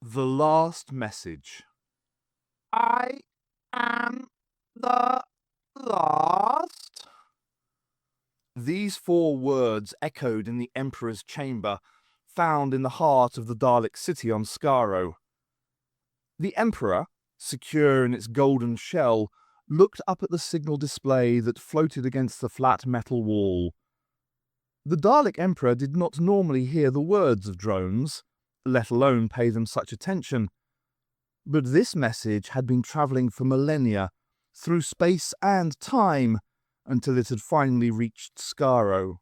The last message. I am the last. These 4 words echoed in the Emperor's chamber, found in the heart of the Dalek city on Skaro. The Emperor, secure in its golden shell, looked up at the signal display that floated against the flat metal wall. The Dalek Emperor did not normally hear the words of drones, let alone pay them such attention. But this message had been travelling for millennia, through space and time, until it had finally reached Skaro.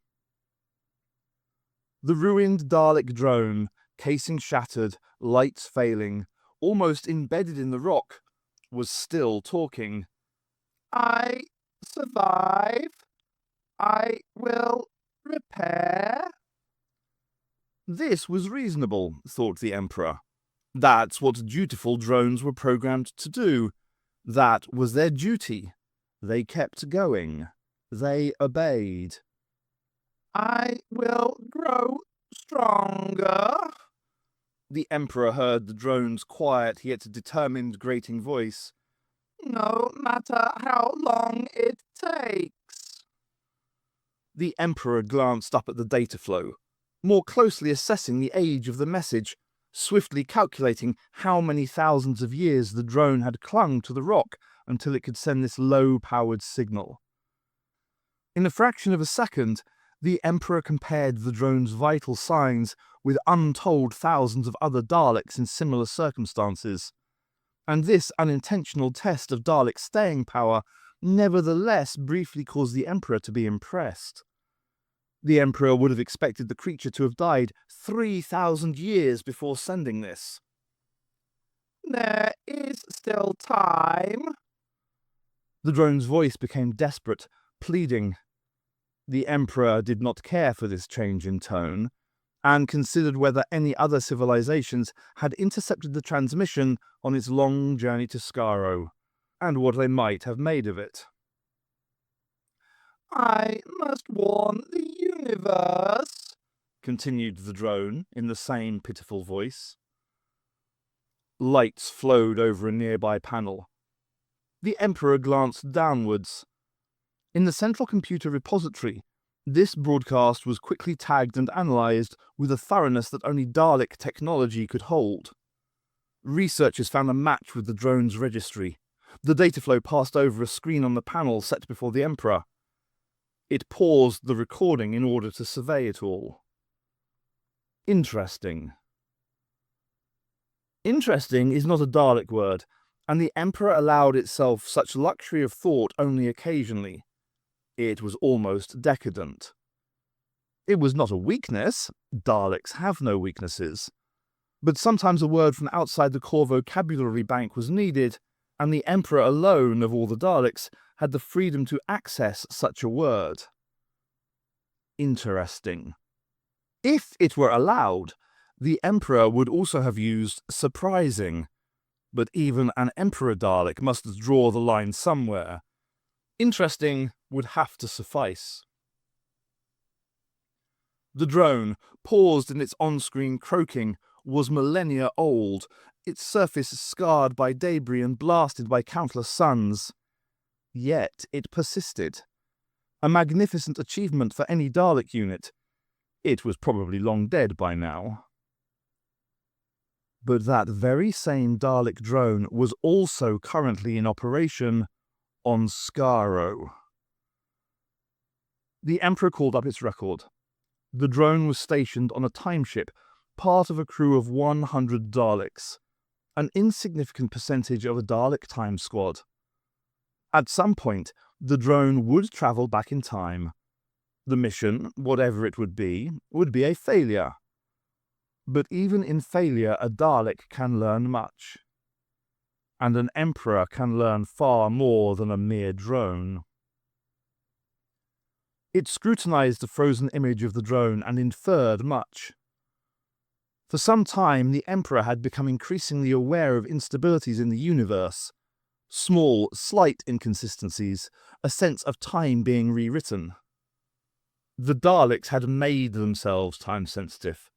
The ruined Dalek drone, casing shattered, lights failing, almost embedded in the rock, was still talking. I survive. I will repair. This was reasonable, thought the Emperor. That's what dutiful drones were programmed to do. That was their duty. They kept going. They obeyed. I will grow stronger. The Emperor heard the drone's quiet yet determined grating voice. No matter how long it takes. The Emperor glanced up at the data flow, more closely assessing the age of the message, swiftly calculating how many thousands of years the drone had clung to the rock until it could send this low-powered signal. In a fraction of a second, the Emperor compared the drone's vital signs with untold thousands of other Daleks in similar circumstances, and this unintentional test of Dalek staying power nevertheless briefly caused the Emperor to be impressed. The Emperor would have expected the creature to have died 3,000 years before sending this. There is still time. The drone's voice became desperate, pleading. The Emperor did not care for this change in tone, and considered whether any other civilizations had intercepted the transmission on its long journey to Skaro, and what they might have made of it. I must warn the universe, continued the drone in the same pitiful voice. Lights flowed over a nearby panel. The Emperor glanced downwards. In the central computer repository, this broadcast was quickly tagged and analysed with a thoroughness that only Dalek technology could hold. Researchers found a match with the drone's registry. The data flow passed over a screen on the panel set before the Emperor. It paused the recording in order to survey it all. Interesting. Interesting is not a Dalek word, and the Emperor allowed itself such luxury of thought only occasionally. It was almost decadent. It was not a weakness. Daleks have no weaknesses. But sometimes a word from outside the core vocabulary bank was needed, and the Emperor alone of all the Daleks had the freedom to access such a word. Interesting. If it were allowed, the Emperor would also have used surprising, but even an Emperor Dalek must draw the line somewhere. Interesting would have to suffice. The drone, paused in its on-screen croaking, was millennia old, its surface scarred by debris and blasted by countless suns. Yet it persisted. A magnificent achievement for any Dalek unit. It was probably long dead by now. But that very same Dalek drone was also currently in operation on Skaro. The Emperor called up its record. The drone was stationed on a timeship, part of a crew of 100 Daleks, an insignificant percentage of a Dalek time squad. At some point, the drone would travel back in time. The mission, whatever it would be a failure. But even in failure, a Dalek can learn much. And an Emperor can learn far more than a mere drone. It scrutinized the frozen image of the drone and inferred much. For some time, the Emperor had become increasingly aware of instabilities in the universe. Small, slight inconsistencies, a sense of time being rewritten. The Daleks had made themselves time-sensitive.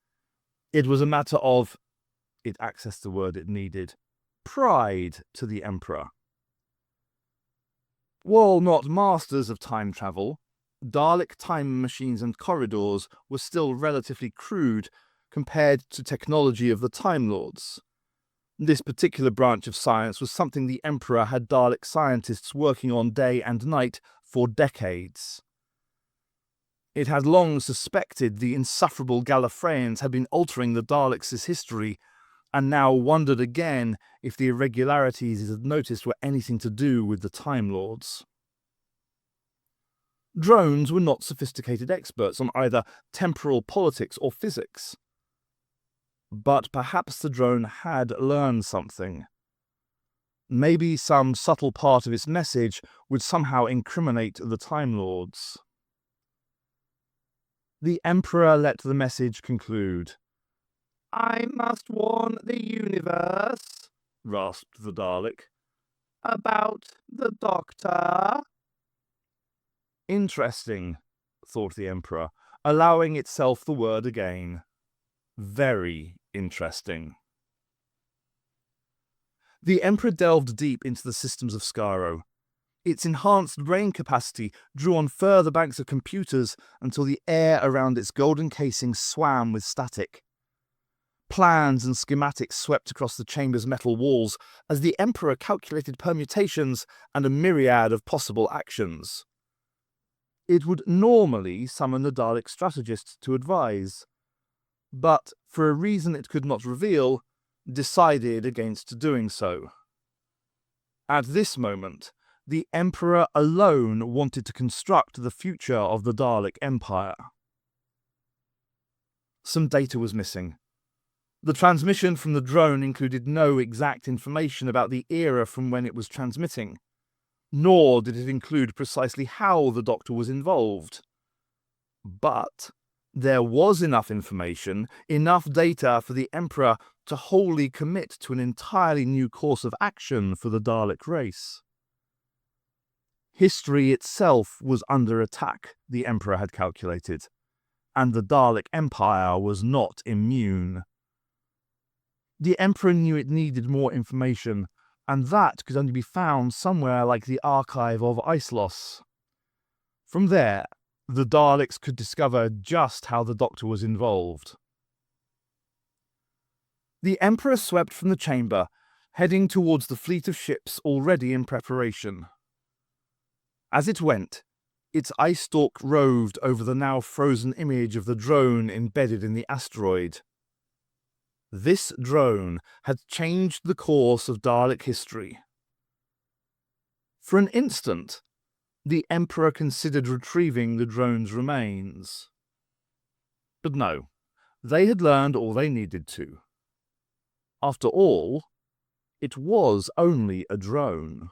It was a matter of it accessed the word it needed. Pride to the Emperor. While not masters of time travel, Dalek time machines and corridors were still relatively crude compared to technology of the Time Lords. This particular branch of science was something the Emperor had Dalek scientists working on day and night for decades. It had long suspected the insufferable Gallifreyans had been altering the Daleks' history, and now wondered again if the irregularities it had noticed were anything to do with the Time Lords. Drones were not sophisticated experts on either temporal politics or physics. But perhaps the drone had learned something. Maybe some subtle part of its message would somehow incriminate the Time Lords. The Emperor let the message conclude. I must warn the universe, Rasped the Dalek. about the Doctor. Interesting, thought the Emperor, allowing itself the word again. Very interesting. The Emperor delved deep into the systems of Skaro. Its enhanced brain capacity drew on further banks of computers until the air around its golden casing swam with static. Plans and schematics swept across the chamber's metal walls as the Emperor calculated permutations and a myriad of possible actions. It would normally summon the Dalek strategist to advise, but for a reason it could not reveal, decided against doing so. At this moment, the Emperor alone wanted to construct the future of the Dalek Empire. Some data was missing. The transmission from the drone included no exact information about the era from when it was transmitting, nor did it include precisely how the Doctor was involved. But there was enough information, enough data for the Emperor to wholly commit to an entirely new course of action for the Dalek race. History itself was under attack, the Emperor had calculated, and the Dalek Empire was not immune. The Emperor knew it needed more information, and that could only be found somewhere like the archive of Icelos. From there, the Daleks could discover just how the Doctor was involved. The Emperor swept from the chamber, heading towards the fleet of ships already in preparation. As it went, its eye stalk roved over the now frozen image of the drone embedded in the asteroid. This drone had changed the course of Dalek history. For an instant, the Emperor considered retrieving the drone's remains. But no, they had learned all they needed to. After all, it was only a drone.